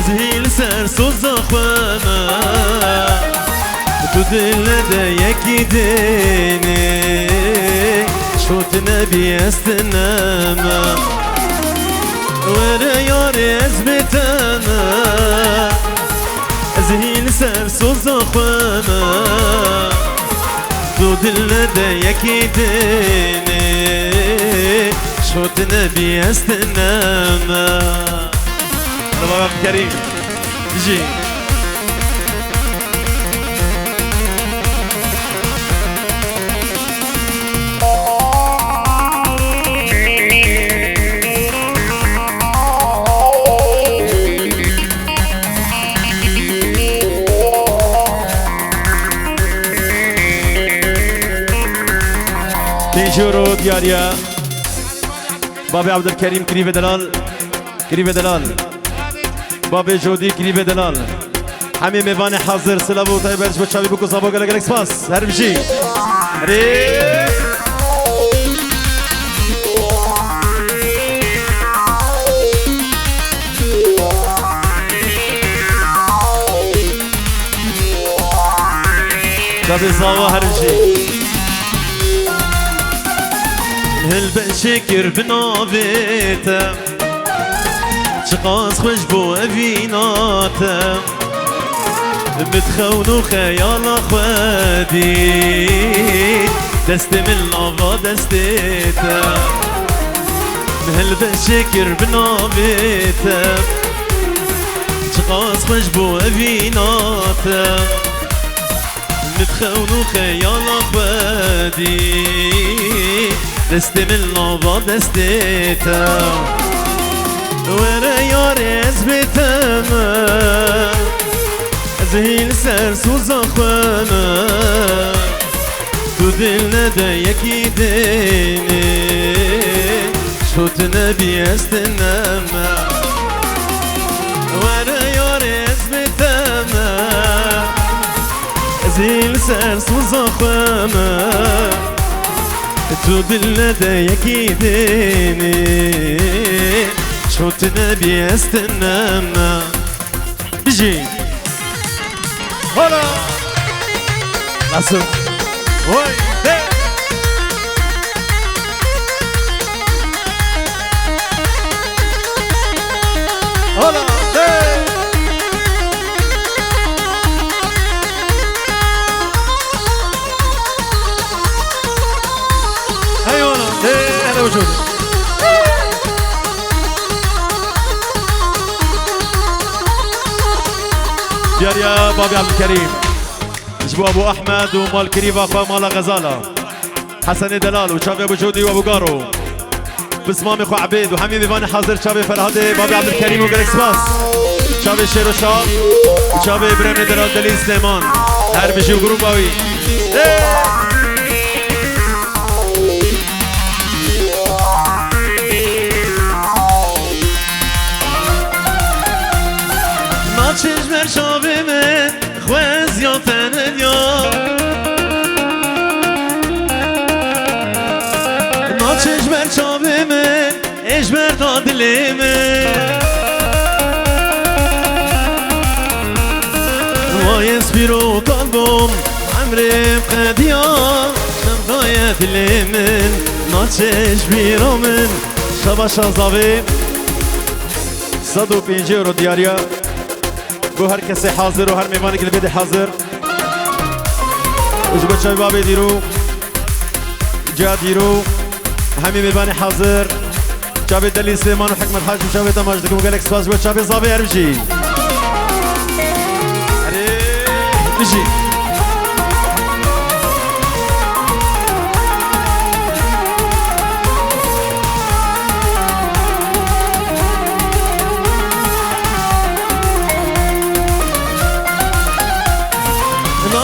زهيل سر سوزخونا تو دل ده یکی دینی شوت نبی استنما وره یاری از بیتنا زهیل سر سوزخونا تو دل ده یکی دینی شوت نبی استنما بابا كريم جي تيجورو دياريا بابي عبد الكريم كريم دلال بابي جودي كريم دلال همي ميوان حاضر سلام و طيبرش بچاوي بكو صابو گلگلك سپاس هر بشي بابي صابو هر بشي هل بشكر بنابيته شقاس خوش بو افيناته بتخونو خيال خودي دست من لافا دستيته هل بشكر بنابيته شقاس خوش بو افيناته بتخونو خيال خودي دست من لافا دستيته وره یاری از بیتم زهیل سر سوزخونا تو دل نده یکی دینی شوت نبی استنما وره یاری از بیتم زهیل سر سوزخونا تو دل نده یکی دینی شوت نبي استنما بيجي هلا لازم وي هلا ايوه انا موجود يا بابي عبد الكريم جبوا ابو احمد ومال كريفا ومال غزاله حسن دلال وشافي ابو جودي وابو قارو بسمامي خو عبيد وحميمي فاني حاضر شافي فرهادي بابي عبد الكريم وجريكسباس شافي شير وشاب شافي ابراهيم دلال دليل سليمان هر بيجي وجروباوي چشمر شابه من خوز یا تنیا ما چشمر شابه من اجبر دادلی من وای اسپیرو قلبم عمرم قدیا شمقای دلی من ما چشمیرا من شباش آزاوی 105 یورو دیاریا بو هر کسی حاضر و هر میوانی که بده حاضر وجو بچه بابی دیرو جا دیرو همین میوانی حاضر جابی دلی سلیمان و حکمت حاج جابی تماش دکم گلک سپاس و جابی زابی هر بشی بشی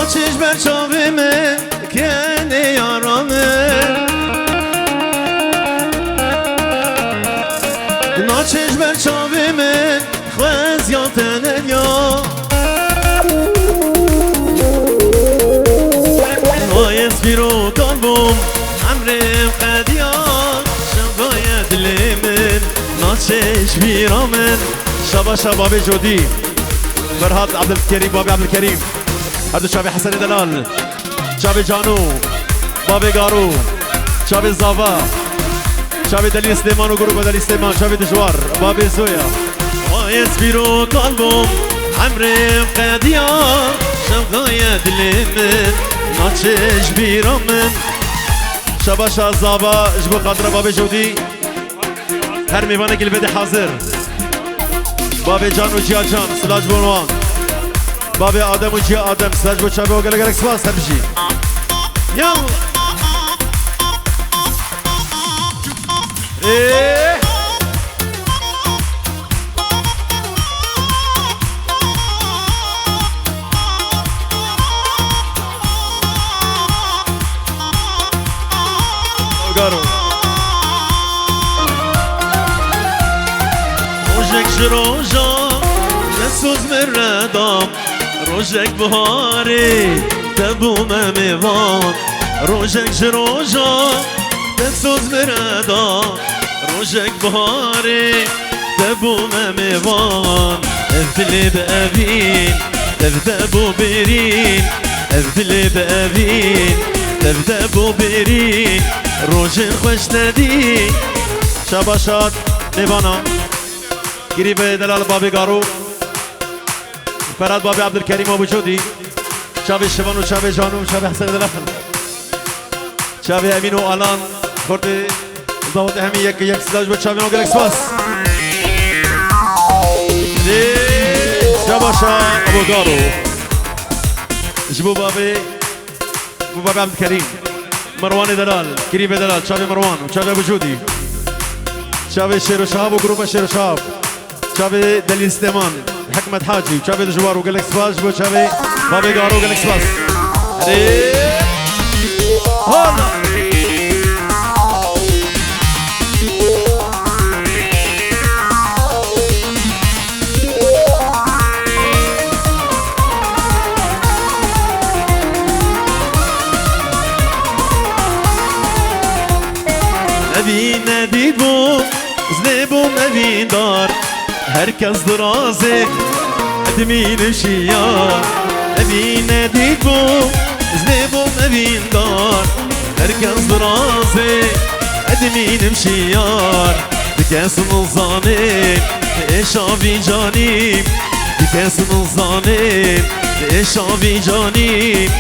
چشم چاومه کنه یارامه نا چشم چاومه خوز یا تنیا وای اسپیرو قلبم عمرم قدیا شبای دل من نا چشمی را من شابا بابي جودي فرهاد عبد الكريم بابي عبد الكريم هذا شابي حسن دلال شابي جانو بابي قارو شابي زافا شابي دليل سليمان وجروب دليل سليمان شابي دجوار بابي زويا ويسبيرو قلبهم عمري قديار شبغايا دلمن ناتش بيرمن شابا شازابا جبو خاطر بابي جودي هر میوانه گل بده حاضر بابی جان و جیا جان سلاج بونوان بابی آدم و جیا آدم سلاج بو چابه و گله گلک سپاس هر بشی یالا روجا نسوز من ردام روجك بهاري تبو ما ميوان روجك جروجا نسوز من ردام روجك بهاري تبو ما ميوان افدلي بأبين تفدبو بيرين افدلي بأبين تفدبو بيرين روجين خوش ندي شباشات نيفانا قريب دلال بابي قارو فراد بابي عبد الكريم ابو جودي شابي شبانو شابي جانو شابي حسن دلال شابي امين والان خورتي ضوت اهمي يك سلاج بشابي نو جالكس باس شاباشا ابو قارو جبو بابي عبد الكريم مروان دلال قريب دلال شابي مروان وشابي ابو جودي شابي شيرو شهاب وجروب شيرو شهاب شابي دليل سليمان حكمت حاجي شابي دجوار وقالك سباس بو شابي بابي قارو وقالك سباس هلا نبي نديبو زنيبو نبي دار herkes drazı edmin şiyar evin edibu znebum evin dar herkes drazı edmin şiyar dikesin zanim eşavi canim dikesin zanim eşavi canim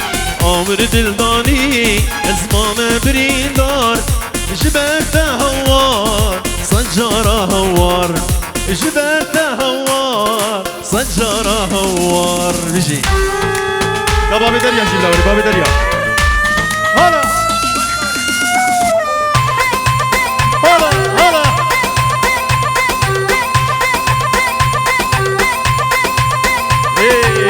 amr dildani ezmame brindar jiberte havar sajjara havar جبت هوار سجارة هوار بيجي لا بابي دريا جيب لوري بابي دريا هلا هلا هلا ايه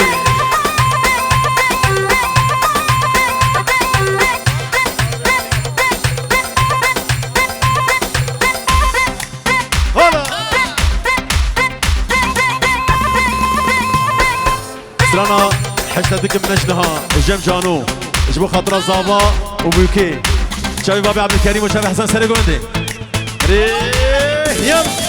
هلا سرانا حشتك منجنها جم جانو جبو خاطر زابا وبوكي شابي بابي عبد الكريم وشابي حسن سرقوندي يلا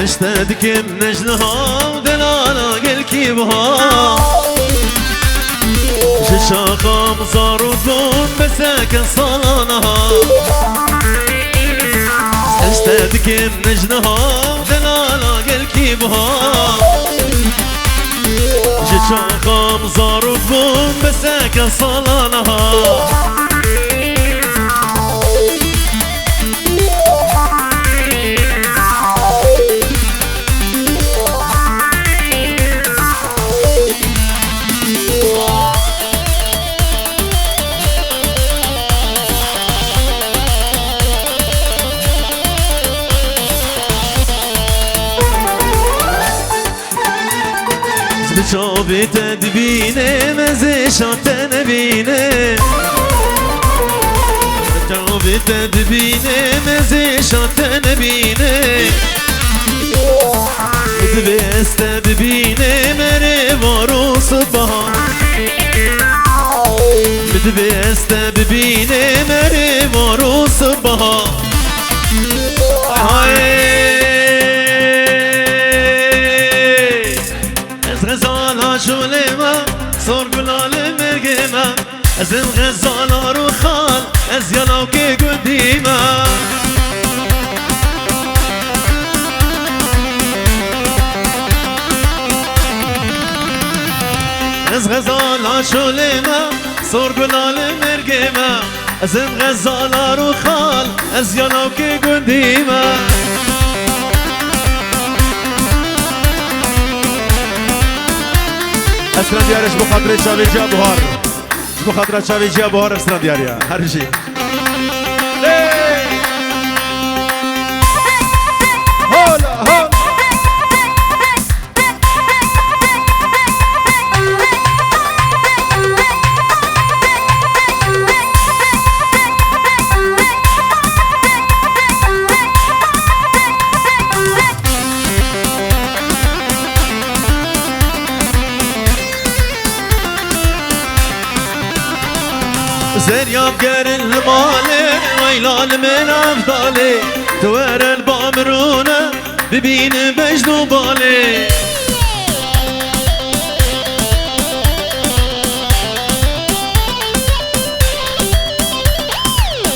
اشتدك منجلها ودلالا قلكي بها ششاقة مصارفون بساكن صالانها اشتدك منجلها ودلالا قلكي بها ششاقة مصارفون بساكن صالانها شوفي تدبينه مزيشان تنبينه تدبيني مزيشات نبيني مدبست تدبيني مري وروس بها مدبست تدبيني مري وروس بها از غزالا شولما صور گلال مرگما از این غزالا رو خال از یالاو که گندیما از غزالا شولما صور گلال مرگما از این غزالا رو خال از یالاو که گندیما اسران دیارش بخاطر شاوی جا بهار بخاطر شاوی جا بهار اسران دیاریا هر شي هولا هولا زرياب قر المالي ويلال من أفضالي توار البامرونة ببين بجدو بالي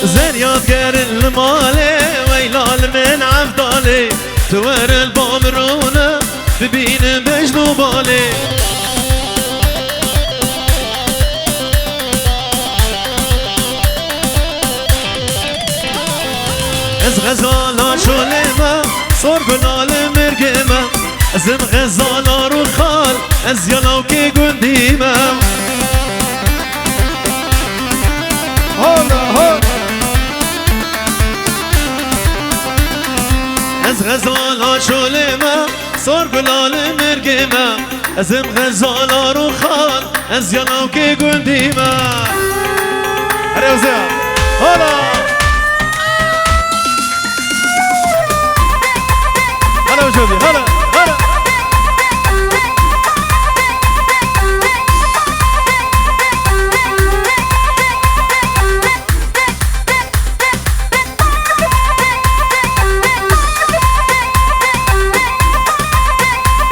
زرياب قر المالي ويلال من أفضالي توار البامرونة ببين بجدو بالي از غزالا شولما صور گلال مرگما از این غزالا رو خال از یالاو که گندیما هولا هولا از غزالا شولما صور گلال مرگما از این غزالا رو خال از یالاو که گندیما هر وزير هولا هلا وجودي هلا هلا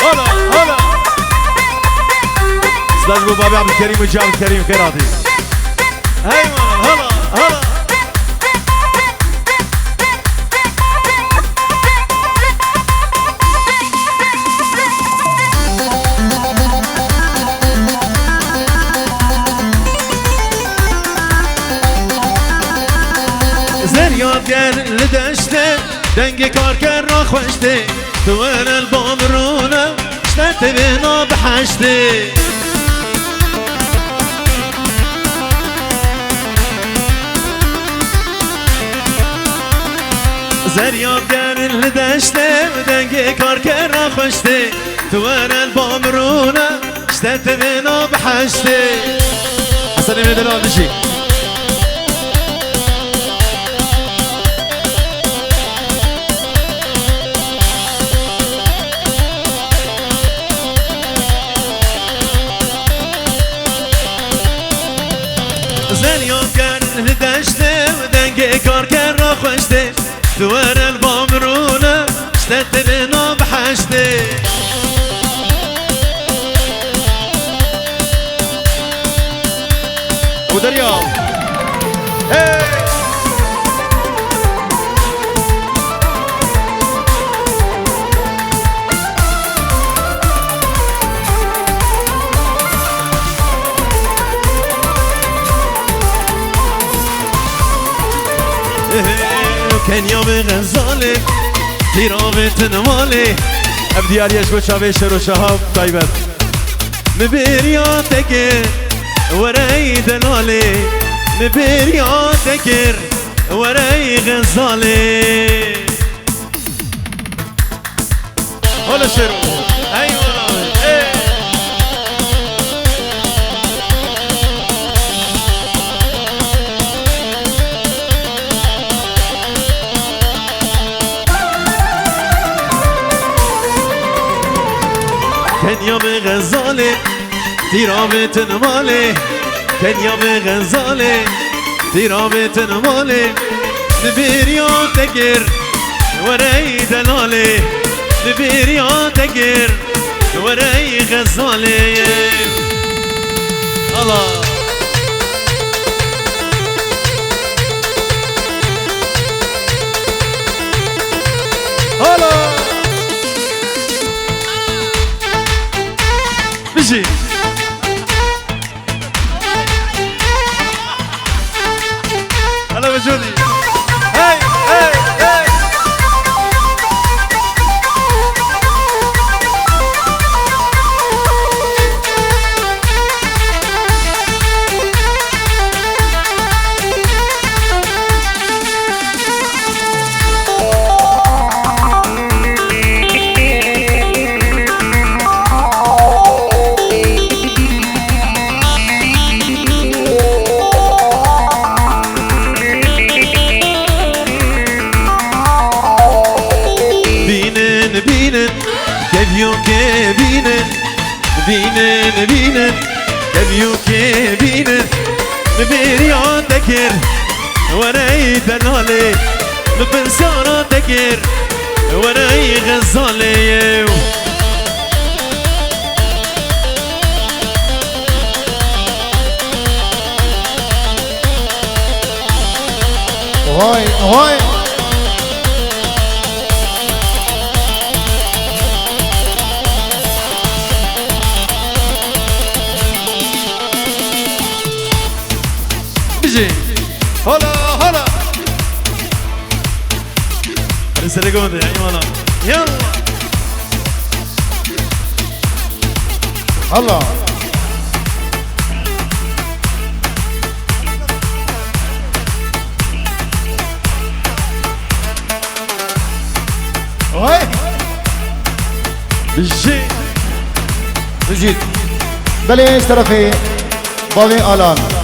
هلا هلا استاذ ابو بابي عبد الكريم وجاب الكريم خيراتي ايمن هلا هلا زرياب قر لدشته دنگ کار کر را خوشته توار البامرونه اشتت بنا بحشته زرياب قر لدشته دنگ کار کر را خوشته توار البامرونه اشتت بنا بحشته حسن بن دلال نشي زرياب قر لدشته دنگ کار کر را خوشته توار البامرونه اشتت بنا بحشته ودرياب هي كان يوم غزالي تيرابت نمالي ابدياريش بشاوي شرو شهاب طيبت مبرياتك وراي دلالي مبرياتك وراي غزالي هلا شرو ايوه غزالي تيرامتن مالي كنيا بغزالي تيرامتن مالي نبيريان تقر وري دلالي نبيريان تقر وري غزالي الله هلا بيجي هلا وجودي هاي هاي هاي بینن کبیو که بینن ببریان دکر ورای دلاله ببنساران دکر ورای غزاله هاي هاي هلا هلا رسالة يا ايوانا يلا هلا هاي بيجي جيت بليش طرفي بابي الان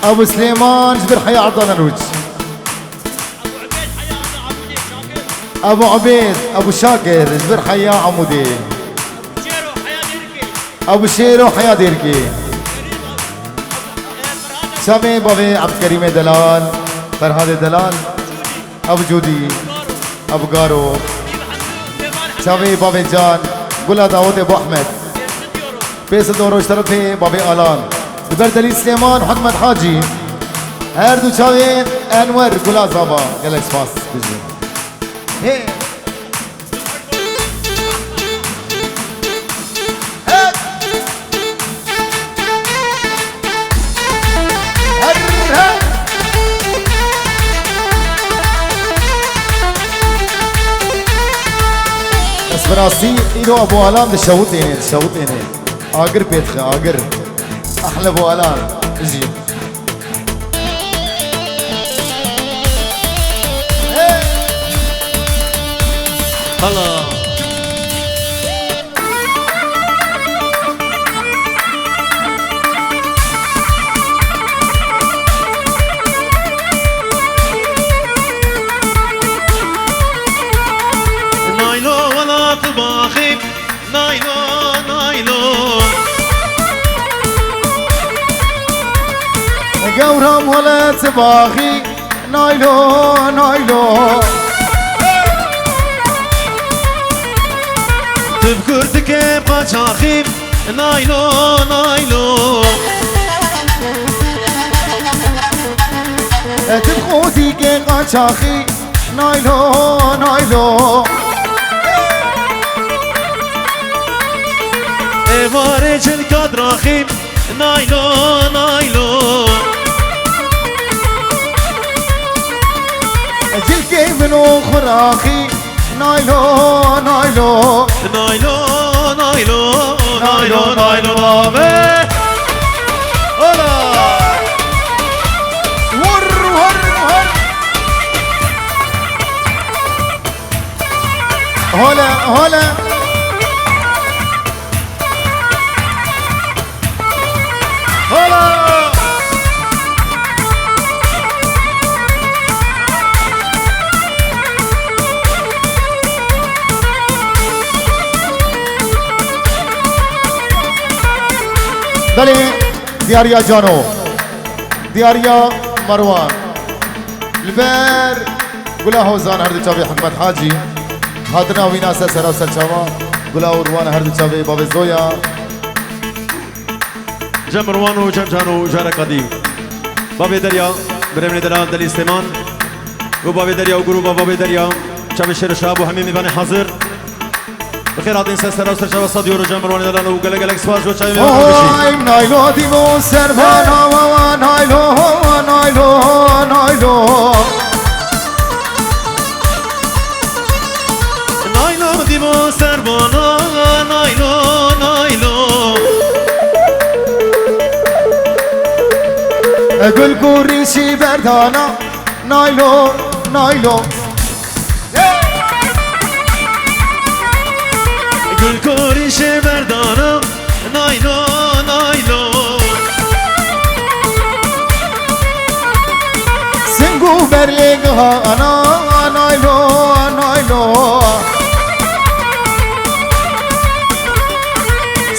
ابو سليمان جبر حيا عطانا الوجه ابو عبيد ابو شاكر جبر حيا عمودي ابو شيرو حيا ديركي سامي بابي عبد الكريم دلال فرهاد دلال ابو جودي ابو قارو سامي بابي جان قولا داود ابو احمد بيس دورو اشترك في بابي الان بردلي سليمان محمد حاجي هردو چاوين انور گلا زابا گلکس فاس بجي هي بس براسي إلو أبو علام ده شوطيني آقر بيتخي آقر أحلى أبو علام اجي هلا نايلو ولا طباخي نايلو قورم ولا تباخي نايلو تبكرتك بقاچاخيم نايلو تبخوتي كي قاچاخي نايلو ايواري جلقاد راخيم نايلو جلكي منو خراخي نايلو بابي هلا هلا دلي دياريا جانو دياريا مروان البر قولا هوزان هردو چاوی حکمت حاجی حاضرنا وینا سر سر سر چاوا قولا وروان هردو چاوی باب زویا جم روان و جم جانو جارة قديم بابي دريا برمني دلال دلي استمان و بابي دريا و گروه بابي دريا شاب شیر شاب و همین میبانه حاضر بخیر آدین سر و سر شاب صدیور و جم روان دلال و گله گله سپاس و چای میبانه بشی اوه نایلو دیمو سربانا و نایلو نایلو نایلو نایلو دیمو سربانا نایلو نایلو گل کوریشی بردانا نایلو نایلو گل کوریش بردانم نایلو نایلو سنگو برلگ هانا نایلو نایلو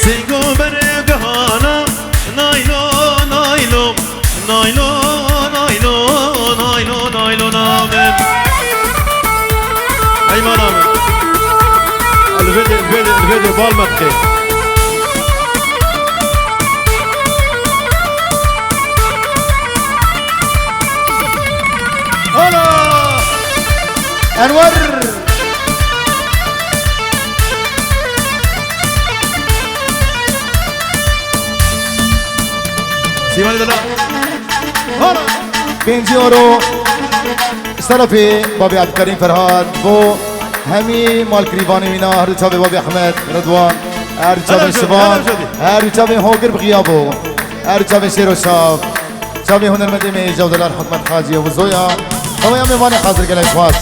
سنگو برگهانا نایلو نایلو نایلو نایلو نایلو نایلو نامم ايمان آمن الفيديو بالمتقي هلا انور سيماني دلال هلا 5 يورو طرفي بابي عبد الكريم فرهاد بو همي مال كريفاني وينا هر چاوي بابي احمد رضوان هر چاوي شبان هر چاوي هوگر بغيابو هر چاوي شير وشاب چاوي هنرمندي مي جودلار حكمت حاجي ابو زويا هو يا ميواني حاضر كلا اخوات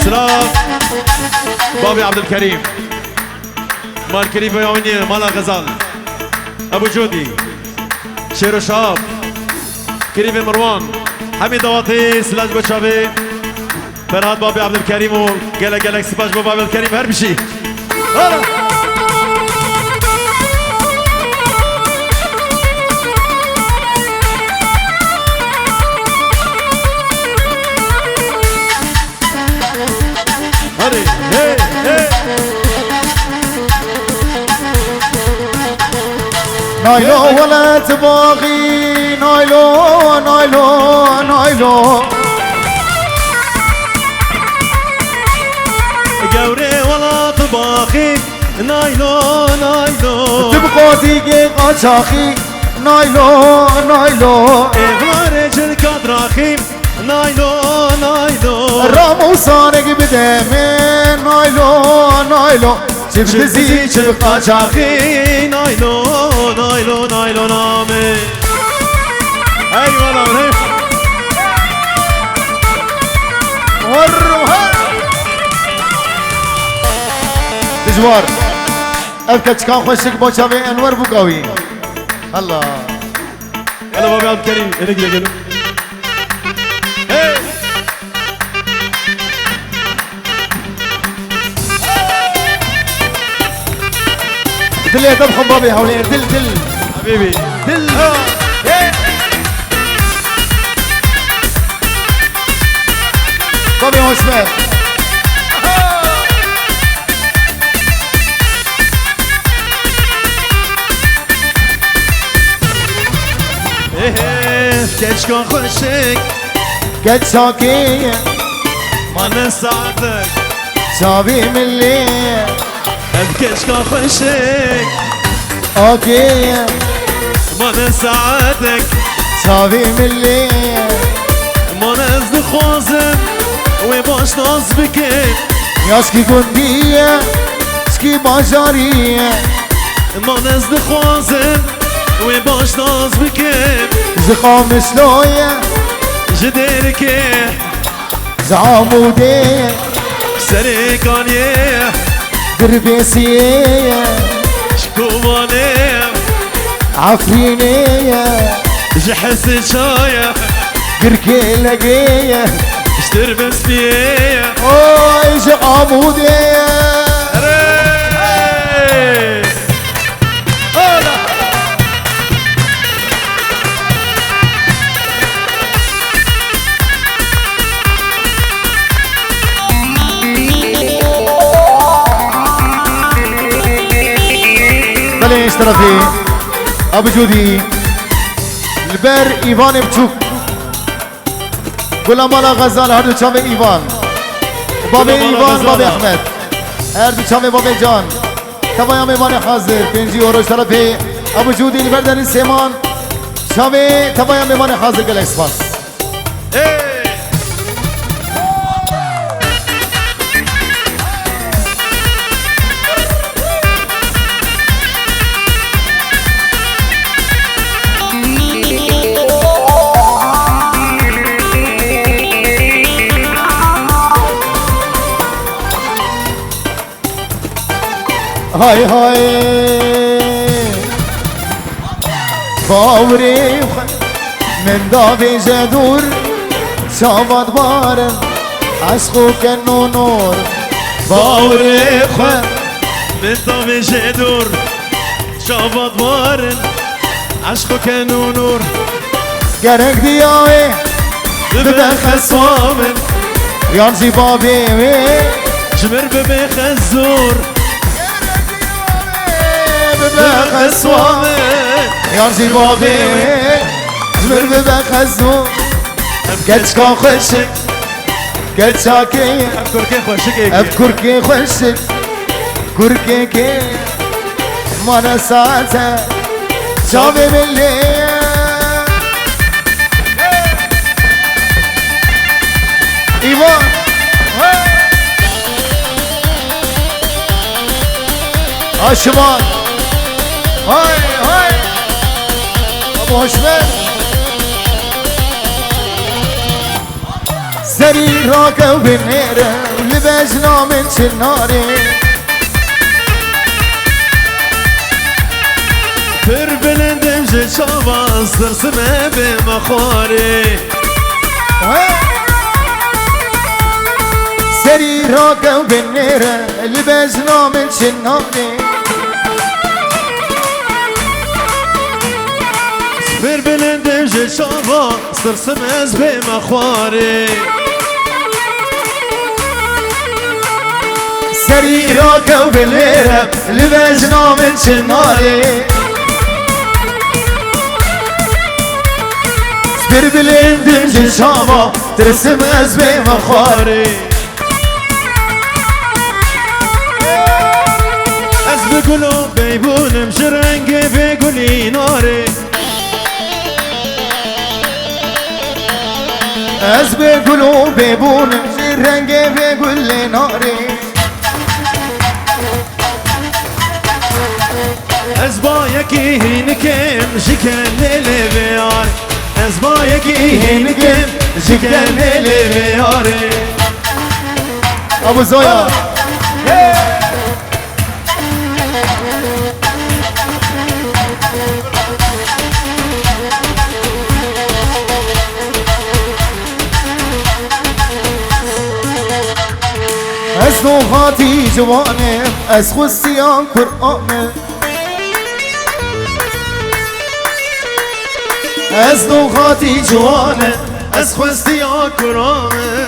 سلام بابي عبد الكريم مال كريم يومني مال غزال ابو جودي شيرو شاب كريم مروان حميد واطي سلاج بشابي فرهاد بابي عبد الكريم وقال قالك سباش بابي عبد الكريم هر بشي هري هي هي نايلو ولا تباغي نايلو نايلو نايلو قوري ولا طباخي نايلو نايلو تبقى تيجي قشاخي نايلو نايلو إغلار جلك دراخي نايلو نايلو رامو صانق بدمي نايلو نايلو شفت زي شبقى شاخي نايلو نايلو نايلو نامي ايوه نعم وروها دجوار ابكت كان خوشك بوشابي انور بوقاوي الله يلا بابي عبد الكريم هناك يا جنو دل يا دبخم بابي حوالين دل دل حبيبي دل بابي عثمان كيش كان خوشك قد شاكي ما نساعدك شابي من الليل بكيش كان خوشك اوكي ما نساعدك شابي من الليل ما نزد خوزم وباش ناز بكيف ياشكي قندية شكي باجارية ما نزد خوزم وباش ناز بكيف زخام شلوية جديرك زعامودية سريكانية دربيسية شكومانية عفرينية جحس شاية قركيلقية اشتربس فيه اوي زعامودية طرفي ابو جودي البر ايفان بچوك گلا مالا غزال هر دو چاوه ایوان بابی ایوان بابی احمد هر دو چاوه بابی جان تبایا میوان حاضر پنجی اوروش طرفی ابو جودی البردن سیمان چاوه تبایا میوان حاضر گلکس باس هاي هاي باوري من دافي جدور شابت بارن عشقو كنو نور باوري من دافي جدور شابت بارن عشقو كنو نور گرک دیاوی ببخ صامن یانجی بابی جمر ببخ الزور ببخ صامن یانجی بابی جمر ببخ الزور گچ کان خوشک گچ چاکی كركي خوشك اب کرکی خوشک کرکی که مانا ساعته شابه ملی ایوان آشمان های های ابو حشمت سری راکو بنیره لبجنا من چناری پر بلندم جه شاباز درسمه به مخاری سری راکو بنیره لبجنا من چناری پر بلندم جه شاباز درسمه به مخاری سری راکو بنیره لبجنا من چناری bir bilindim cişama Tırsimez bey makhari Ez bigulu beybunim şirengi biguli nari Ez be gulu bebunim Renge ve gülle nari Ez bayeki hinikim jikeneli beyar Ez bayeki hinikim jikeneli beyar Abu Zoya Ez nuhati civane Ez xusiyan Kur'an'e Ez nuhati civane Ez خوستیا کرامه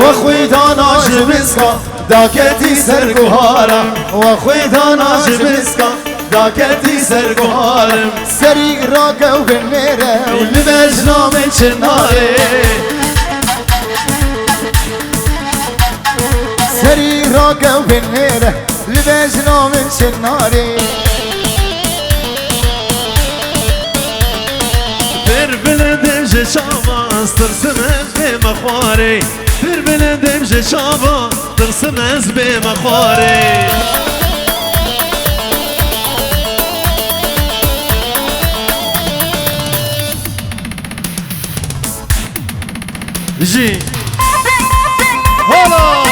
و خویدانا جبسکا داکتی سرگوهارم و خویدانا جبسکا داکتی سرگوهارم سری راکو بنیره و لبجنام چناره سری راکو بنیره لبجنام چناره Bir bilindim je şabaz tırsınız be makhari Bir bilindim je şabaz tırsınız be makhari Ji Hola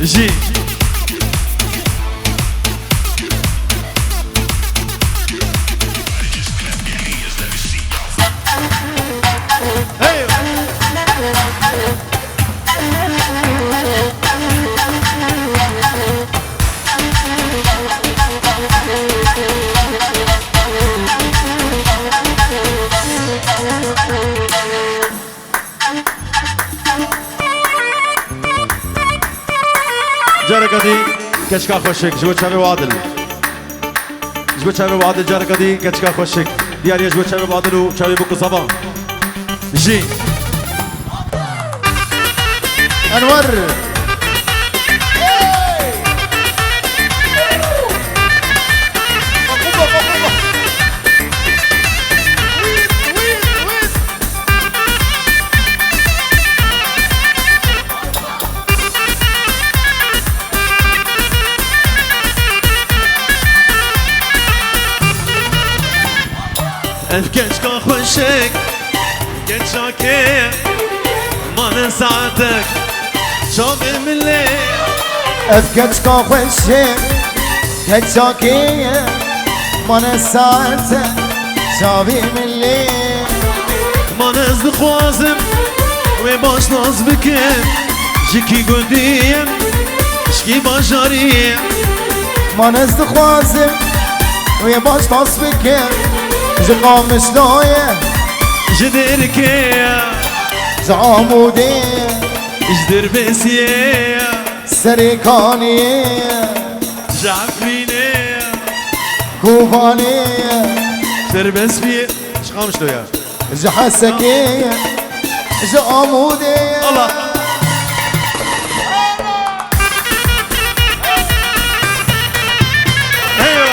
Ji جارك دي كشكا خوشك جوت شباب وعادل جوت شباب وعادل جارك دي كشكا خوشك دياري جوت شباب وعادل وشباب بوكو صبا جي انور الكشكا خوشك كشاكي ما نساعدك شوف الملي اذكرك خوشك كتشاكية ما نسالت شابي من الليل ما نزد خوازم وباش ناز بكم جيكي قديم شكي باشاريم ما نزد خوازم ويا باش تصبك جقام شلوية جديركي زعامودي جدر بسيه سريكاني جعفريني كوباني تربس فيه شخام شلو يا جحسكي زعامودي الله ايوه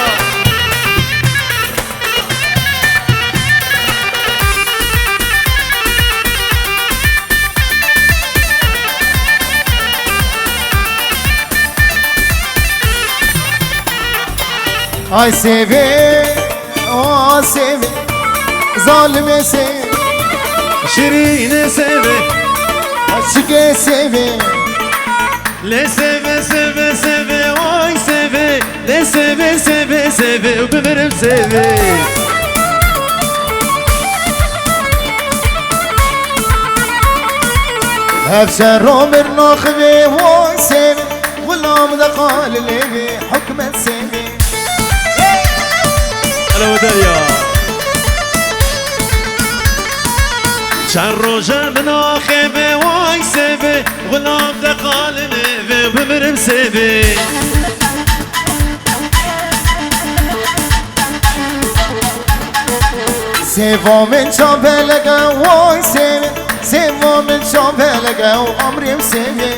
اي سيفي او سيفي ظالم سيفي شيرين سيفي عشق سيفي لي سيفي سيفي سيفي واي سيفي لي سيفي سيفي سيفي وبمرم سيفي هفشر رومر ناخذي واي سيفي غلام دقال اللي حكم سيفي هلا ودايا شان روجا من اخيبي واي سيفي غلام دقال اللي وبمرم سيفي سيفو من شابلقة واي سيفي سيفو من شابلقة وعمري مسيفي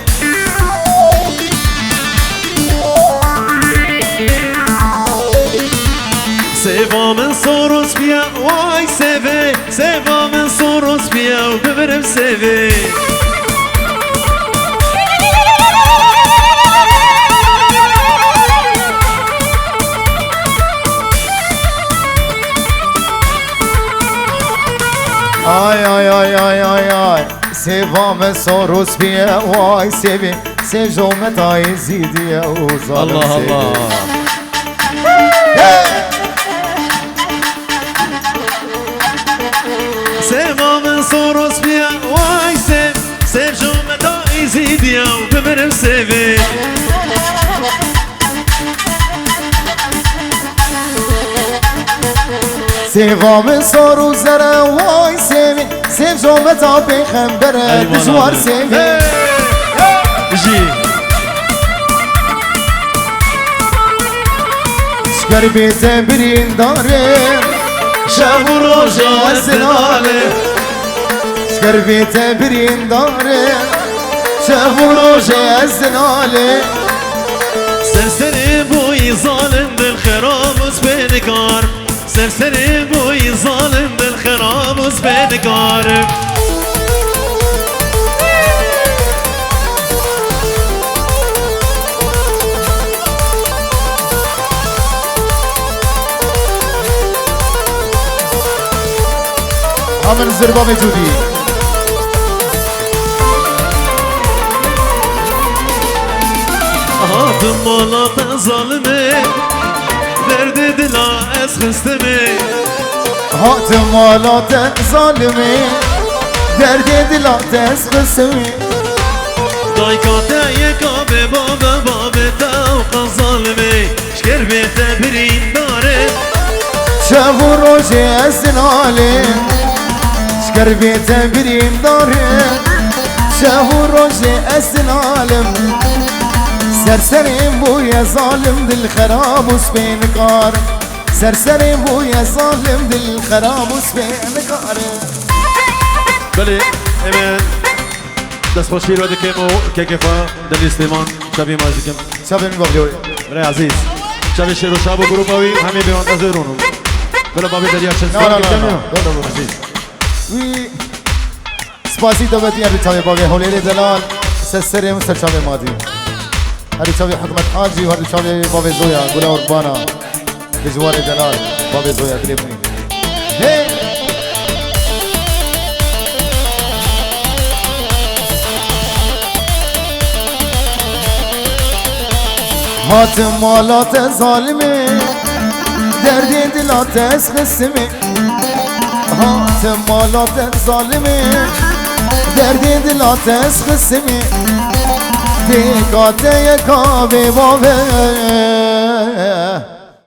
سيفا من صوروس بيا واي سيفي سيفا من صوروس بيا وبمرم سيفي آي آي آي آي آي آي سيفا من صوروس بيا واي سيفي سيجو متى يزيد يا وظالم الله سيفي. الله سيفا من صوروس بيا واي سيف سيف جو متى يزيد يا وبمرم سيفي سيفا من صوروس زرا واي سيفي سيف جو متى بيخنبرة بجوار سيفي جي شكر بيته برين داري شاب روجا الزنالي شكر بيته برين داري شاف روجي الزنالي سرسري بوي ظالم بالخرام وسبينكار سرسري بوي ظالم بالخرام وسبينكار عمل الزربة موجودي هاتم مالات ظالمي درد دلا اسخستمي هاتم مالات ظالمي درد دلات اسخسمي دايكاتا يكابي بابا بابا توقع ظالمي شكر بيتا برين داري شافوا روجي الزنالي شكر بيته بريم داري شافوا روجي الزنالم سرسریم بوی ظالم دل خراب و سپینکار سرسریم بوی ظالم دل خراب و سپینکار بله امان دست خوشی رو دکیم و که کفا دلی سلیمان شبیه مازیکم شب می بابیوی برای عزیز شبیه شیر و شب و گروپاوی همه بیوان تزیرونو بله بابی دریا چند نه سال نه کتیم نه یا نه عزیز وی سپاسی تو بتیه رو چاوی باقی حولیل دلال سرسریم سر چاوی مادی هر چاوی حکمت حاجی و هر چاوی بابی زویا گلا قربانا بجوار دلال بابی زویا کلیبنی هی هات مالات ظالمه دردی دلات از خسمه هات مالات ظالمه دردی دلات از خسمه دیگات یکا بی بابه